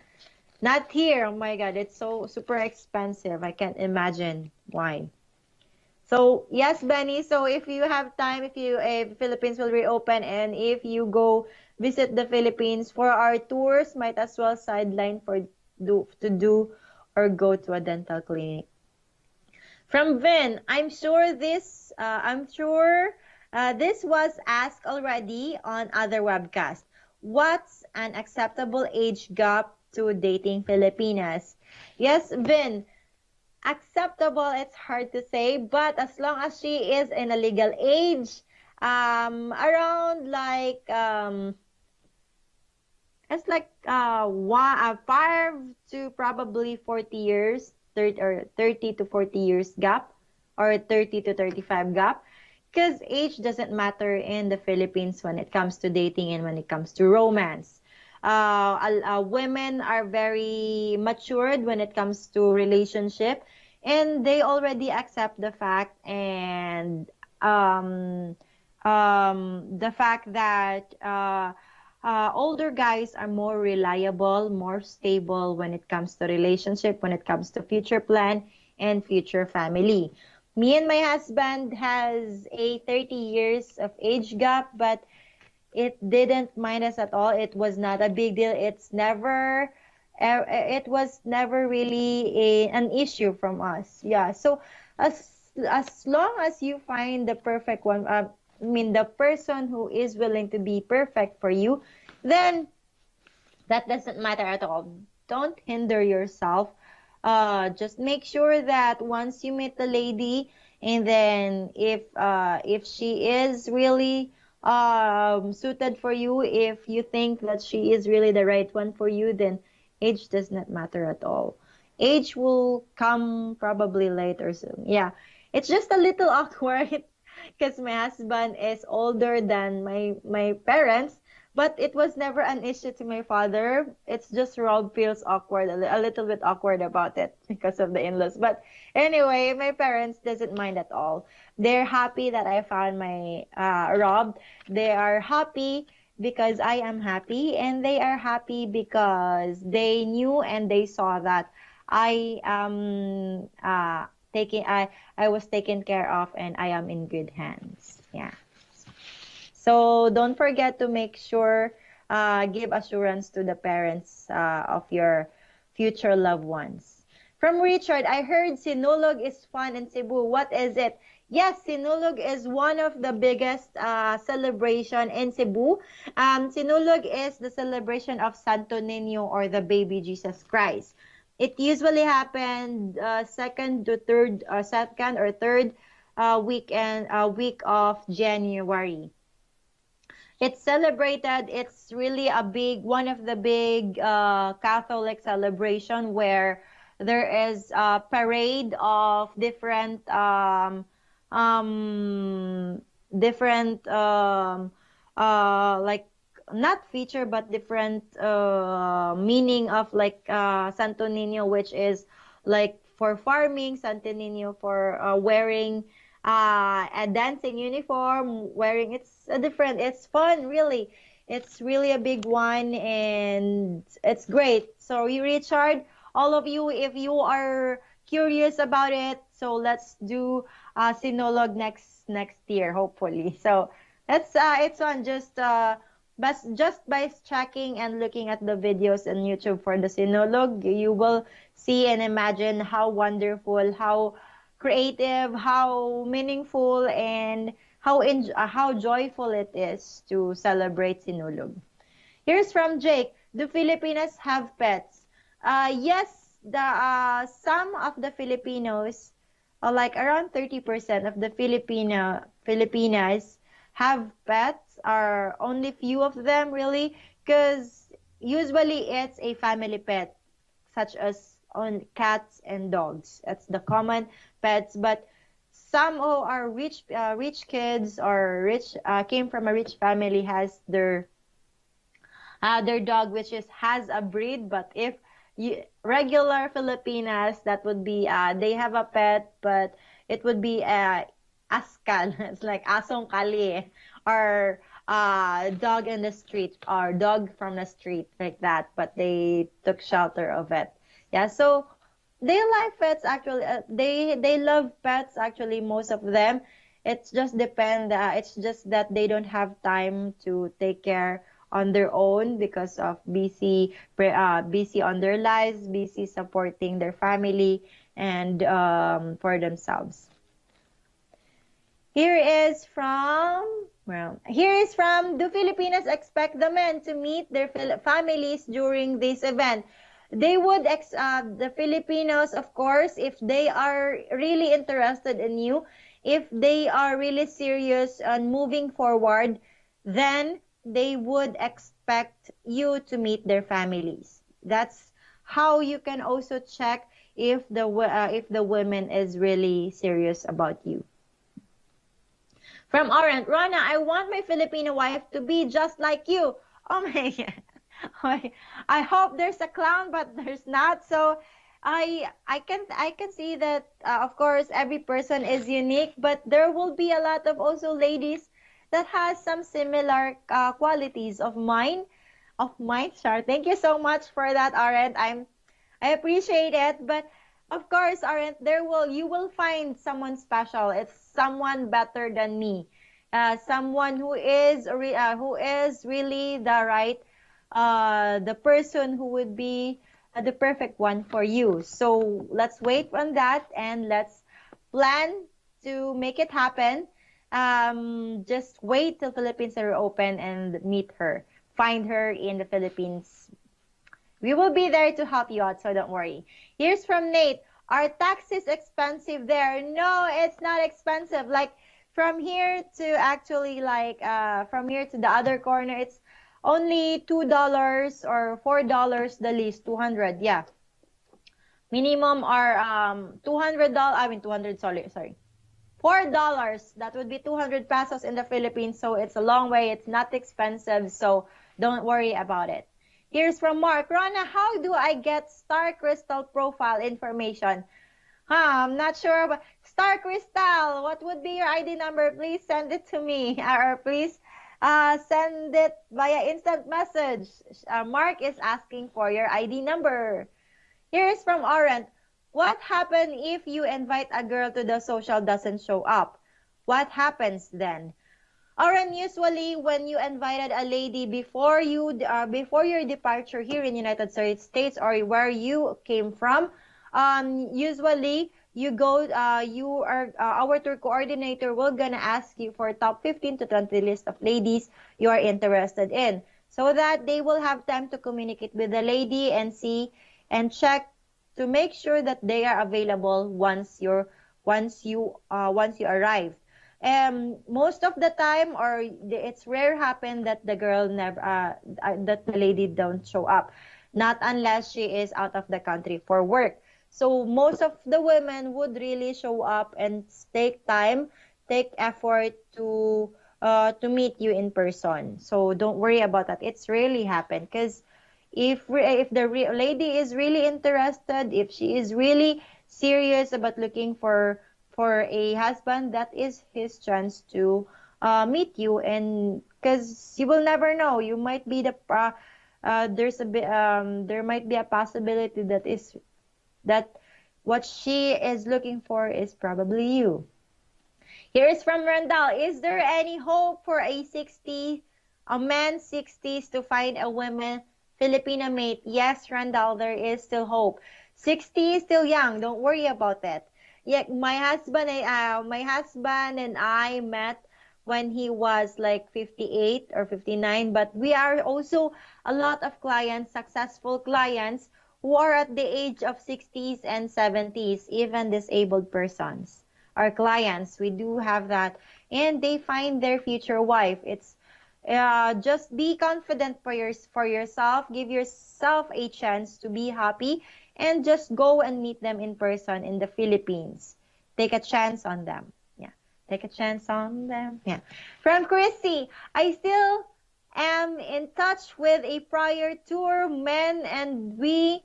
Not here. Oh my God, it's so super expensive. I can't imagine why. So yes, Benny. So if you have time, if Philippines will reopen, and if you go visit the Philippines for our tours, might as well sideline for do or go to a dental clinic. From Vin, I'm sure this was asked already on other webcasts. What's an acceptable age gap to dating Filipinas? Yes, Vin, acceptable, it's hard to say, but as long as she is in a legal age, around like it's like 5 to probably 40 years, 30 to 40 years gap, or 30 to 35 gap. Because age doesn't matter in the Philippines when it comes to dating and when it comes to romance. Women are very matured when it comes to relationship, and they already accept the fact and um, the fact that older guys are more reliable, more stable when it comes to relationship, when it comes to future plan and future family. Me and my husband has a 30 years of age gap, but it didn't mind us at all. It was not a big deal. It was never really an issue from us. Yeah. So as long as you find the perfect one, I mean the person who is willing to be perfect for you, then that doesn't matter at all. Don't hinder yourself. Just make sure that once you meet the lady, and then if she is really suited for you, if you think that she is really the right one for you, then age does not matter at all. Age will come probably later soon. Yeah, it's just a little awkward because my husband is older than my parents, but it was never an issue to my father. It's just Rob feels awkward, a little bit awkward about it because of the in-laws. But anyway, my parents doesn't mind at all. They're happy that I found my Rob. They are happy because I am happy, and they are happy because they knew and they saw that I am taking I was taken care of and I am in good hands. Yeah. So don't forget to make sure, give assurance to the parents of your future loved ones. From Richard, I heard Sinulog is fun in Cebu. What is it? Yes, Sinulog is one of the biggest celebration in Cebu. Sinulog is the celebration of Santo Niño, or the baby Jesus Christ. It usually happened second or third week of January. It's celebrated. It's really a big, one of the big Catholic celebration where there is a parade of different like not feature but different meaning of like Santo Niño, which is like for farming, Santo Niño for wearing a dancing uniform, wearing it's fun really. It's really a big one and it's great. So you Richard, all of you, if you are curious about it, so let's do Sinolog next year, hopefully. So that's it's on but just by checking and looking at the videos on YouTube for the Sinolog, you will see and imagine how wonderful, how creative, how meaningful, and how joyful it is to celebrate Sinulog. Here's from Jake. Do Filipinas have pets? Yes, the some of the Filipinos, like around 30% of the Filipinas have pets, are only few of them really, because usually it's a family pet, such as on cats and dogs. That's the common pets, but some who are rich kids or rich came from a rich family has their dog, which is has a breed. But if you regular Filipinas, that would be they have a pet, but it would be askal. It's like asong kali, or dog in the street, or dog from the street, like that. But they took shelter of it. Yeah, so they like pets actually. They love pets actually. Most of them. It's just depend. It's just that they don't have time to take care on their own because of busy on their lives, busy supporting their family and for themselves. Here is from, do Filipinas expect the men to meet their families during this event? They would, the Filipinos, of course, if they are really interested in you, if they are really serious on moving forward, then they would expect you to meet their families. That's how you can also check if the woman is really serious about you. From Orient, Rona, I want my Filipino wife to be just like you. Oh my God. I hope there's a clown, but there's not. So I can see that of course every person is unique, but there will be a lot of also ladies that has some similar qualities of mine. Of mine, Char. Thank you so much for that, Orient. I appreciate it, but of course, aren't there will you will find someone special. It's someone better than me, someone who is really the right, the person who would be the perfect one for you. So let's wait on that and let's plan to make it happen. Just wait till Philippines are open and meet her. Find her in the Philippines. We will be there to help you out, so don't worry. Here's from Nate. Are taxis expensive there? No, it's not expensive. Like from here to actually from here to the other corner, it's only $2 or $4 the least, 200. Yeah. Minimum are $200. I mean 200, sorry. $4. That would be 200 pesos in the Philippines. So it's a long way. It's not expensive. So don't worry about it. Here's from Mark. Rona, how do I get Star Crystal profile information? I'm not sure. But Star Crystal, what would be your ID number? Please send it to me. Or please send it via instant message. Mark is asking for your ID number. Here's from Orient. What happens if you invite a girl to the social doesn't show up? What happens then? Oren, usually when you invited a lady before your departure here in United States or where you came from, usually you go you are our tour coordinator will gonna ask you for top 15 to 20 list of ladies you are interested in, so that they will have time to communicate with the lady and see and check to make sure that they are available once you arrive. Most of the time, or it's rare happen that the girl never that the lady don't show up, not unless she is out of the country for work. So most of the women would really show up and take time, take effort to meet you in person. So don't worry about that. It's really happen because if the lady is really interested, if she is really serious about looking for a husband, that is his chance to meet you. And because you will never know, you might be there might be a possibility that what she is looking for is probably you. Here is from Randall. Is there any hope for a man 60s to find a woman Filipina mate? Yes, Randall, there is still hope. 60 is still young. Don't worry about it. Yeah, my husband and I met when he was like 58 or 59, but we are also a lot of clients, successful clients who are at the age of 60s and 70s, even disabled persons. Our clients, we do have that, and they find their future wife. It's just be confident for yourself, give yourself a chance to be happy, and just go and meet them in person in the Philippines. Take a chance on them. Yeah. Take a chance on them. Yeah. From Chrissy, I still am in touch with a prior tour men and we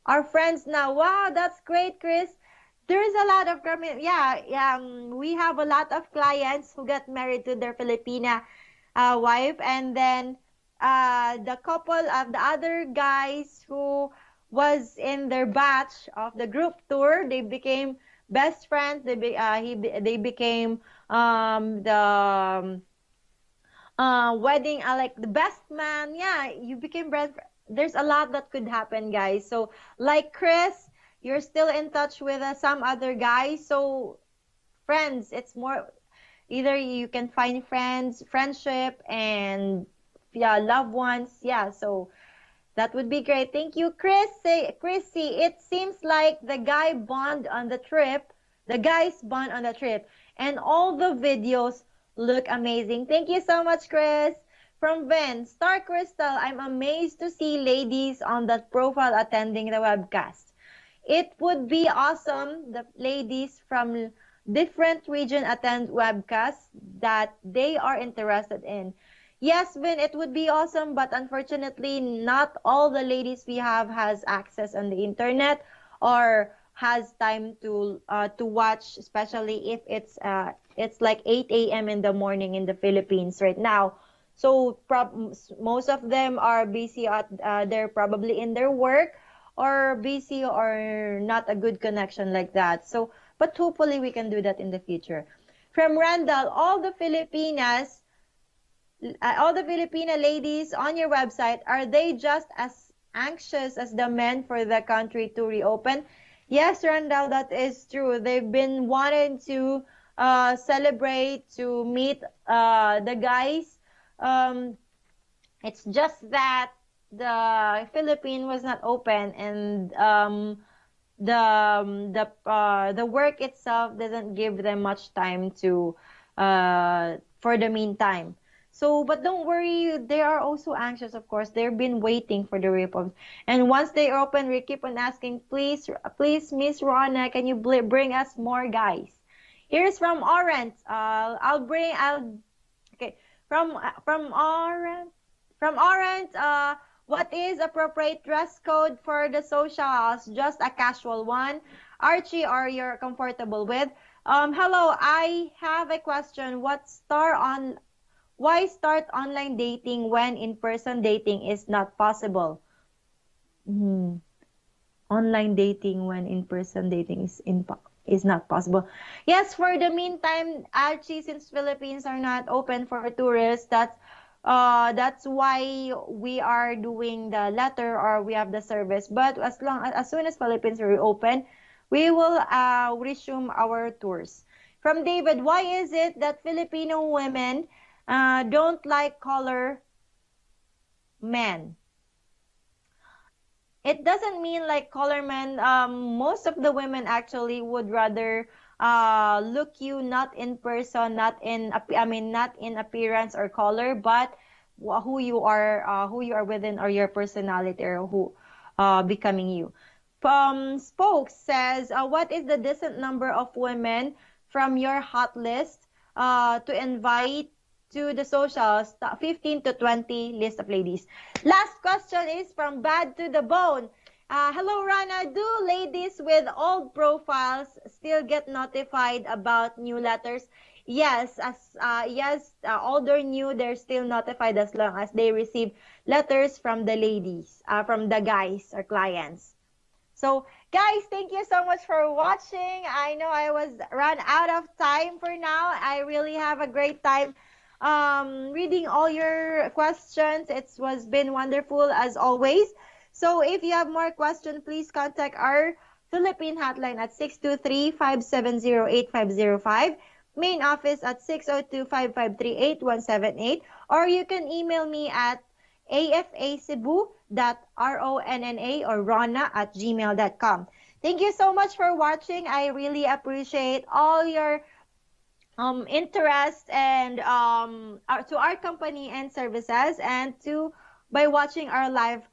are friends now. Wow, that's great, Chris. There's a lot of we have a lot of clients who got married to their Filipina wife, and then the couple of the other guys who was in their batch of the group tour, they became best friends. They became the wedding like the best man. Yeah, you became best. There's a lot that could happen, guys. So like Chris, you're still in touch with some other guys. So friends, it's more either you can find friends, friendship, and yeah, loved ones. Yeah, so that would be great. Thank you, Chrissy. It seems like the guys bond on the trip, and all the videos look amazing. Thank you so much, Chris. From Ben, Star Crystal, I'm amazed to see ladies on that profile attending the webcast. It would be awesome, the ladies from different region attend webcasts that they are interested in. Yes, Vin, it would be awesome, but unfortunately, not all the ladies we have has access on the internet or has time to watch, especially if it's like 8 a.m. in the morning in the Philippines right now. So most of them are busy at they're probably in their work or busy or not a good connection like that. So, but hopefully we can do that in the future. From Randall, all the Filipina ladies on your website, are they just as anxious as the men for the country to reopen? Yes, Randall, that is true. They've been wanting to celebrate, to meet the guys. Um, it's just that the Philippine was not open, and the work itself doesn't give them much time to for the meantime. So, but don't worry, they are also anxious, of course. They've been waiting for the reforms. And once they open, we keep on asking, please, please, Miss Ronna, can you bring us more guys? Here's from Orange. Okay, from Orange. From Orange, what is appropriate dress code for the socials? Just a casual one. Archie, are you comfortable with? Hello, I have a question. Why start online dating when in-person dating is not possible? Hmm. Online dating when in-person dating is not possible. Yes, for the meantime, Archie, since Philippines are not open for tourists, that's why we are doing the letter or we have the service. But as soon as Philippines reopen, we will resume our tours. From David, why is it that Filipino women don't like color men? It doesn't mean like color men. Most of the women actually would rather look you not in person, not in appearance or color, but who you are within, or your personality, or who becoming you. Spoke says, what is the decent number of women from your hot list to invite to the socials? 15 to 20 list of ladies. Last question is from Bad to the Bone. Hello, Rana. Do ladies with old profiles still get notified about new letters? Yes, old or new, they're still notified as long as they receive letters from the ladies, from the guys or clients. So, guys, thank you so much for watching. I know I was run out of time for now. I really have a great time reading all your questions. It was been wonderful as always. So, if you have more questions, please contact our Philippine hotline at 623-570-8505. Main office at 602-553-8178. Or you can email me at afacebu.ronna or ronna@gmail.com. Thank you so much for watching. I really appreciate all your interest and to our company and services, and to by watching our live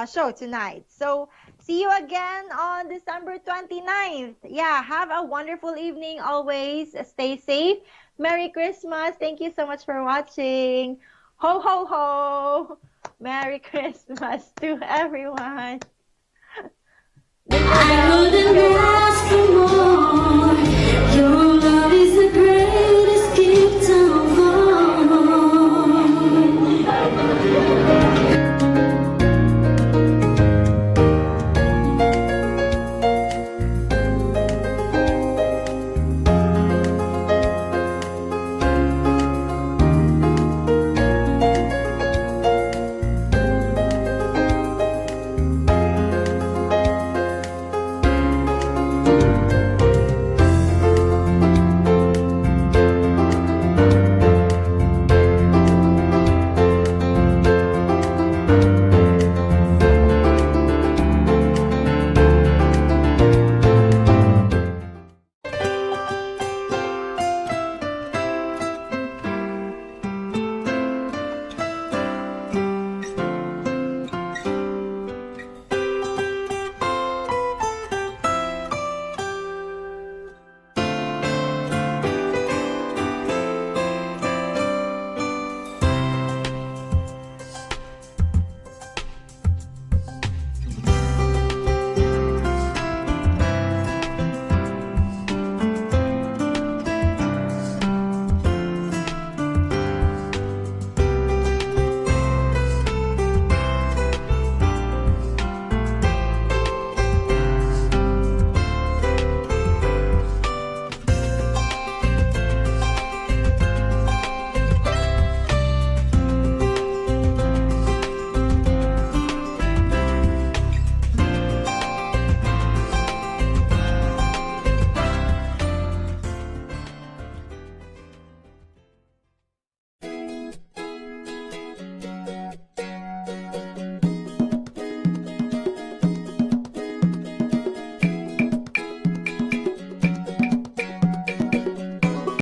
show tonight. So see you again on December 29th. Yeah, have a wonderful evening always. Stay safe. Merry Christmas. Thank you so much for watching. Ho, ho, ho. Merry Christmas to everyone. Jingle bells.